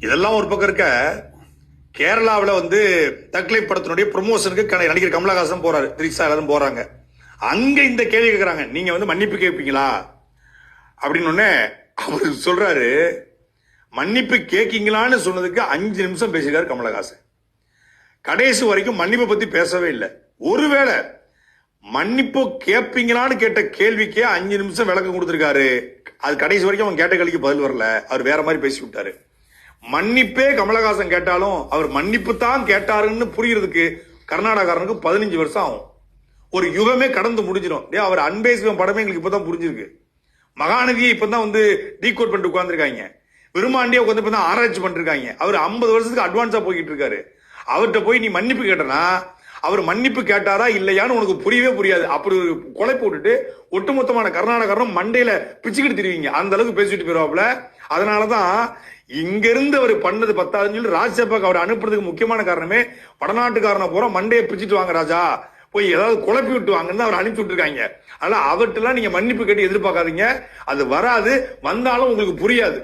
இதெல்லாம் ஒரு பக்கம் இருக்க, கேரளாவில் வந்து தக்லை படத்தினுடைய ப்ரொமோஷனுக்கு நடிகர் கமலஹாசன் போறாரு, திரிஷா எல்லாரும் போறாங்க. அங்க இந்த கேள்வி கேட்கறாங்க, நீங்க வந்து மன்னிப்பு கேட்பீங்களா அப்படின்னு. அவர் சொல்றாரு, மன்னிப்பு கேட்கீங்களான்னு சொன்னதுக்கு 5 நிமிஷம் பேசியிருக்காரு கமலஹாசன். கடைசி வரைக்கும் மன்னிப்பை பத்தி பேசவே இல்லை. ஒருவேளை மன்னிப்பு கேட்பீங்களான்னு கேட்ட கேள்விக்கே 5 நிமிஷம் விளக்கம் கொடுத்திருக்காரு. அது கடைசி வரைக்கும் அவன் கேட்ட கேள்விக்கு பதில் வரல. அவர் வேற மாதிரி பேசி விட்டாரு. மன்னிப்பே கமலஹாசன் கேட்டாலும் அவர் மன்னிப்பு தான் கேட்டாருன்னு புரியறதுக்கு கர்நாடகாரனுக்கு 15 வருஷம் ஆகும். ஒரு யுகமே கடந்து முடிஞ்சிடும். அவர் அன்பே சிவம் படமே எங்களுக்கு இப்பதான் புரிஞ்சிருக்கு. மகாநதியை இப்பதான் வந்து டீகோட் பண்ணிட்டு உட்கார்ந்துருக்காங்க. விரும்மாண்டியா உட்காந்து இப்பதான் ஆராய்ச்சி பண்ணிருக்காங்க. அவர் 50 வருஷத்துக்கு அட்வான்ஸா போய்கிட்டு இருக்காரு. அவர்கிட்ட போய் நீ மன்னிப்பு கேட்டனா, அவர் மன்னிப்பு கேட்டாரா இல்லையான்னு உனக்கு புரியவே புரியாது. அப்படி ஒரு கொலை போட்டுட்டு ஒட்டுமொத்தமான கர்நாடகாரனும் மண்டையில பிச்சுக்கிட்டு தெரிவிங்க. அந்த அளவுக்கு பேசிட்டு போயிருவாப்ல. அதனாலதான் இங்க இருந்து அவர் பண்ணது 10,000 சொல்லி ராஜ்சபாக்கு அவர் அனுப்புறதுக்கு முக்கியமான காரணமே, வடநாட்டுக்காரனை பூரா மண்டையை பிச்சுட்டு வாங்க ராஜா, போய் ஏதாவது குழப்பி விட்டு வாங்கன்னு அவர் அனுப்பி விட்டுருக்காங்க. அதனால அவர்கிட்ட நீங்க மன்னிப்பு கேட்டு எதிர்பார்க்காதீங்க. அது வராது. வந்தாலும் உங்களுக்கு புரியாது.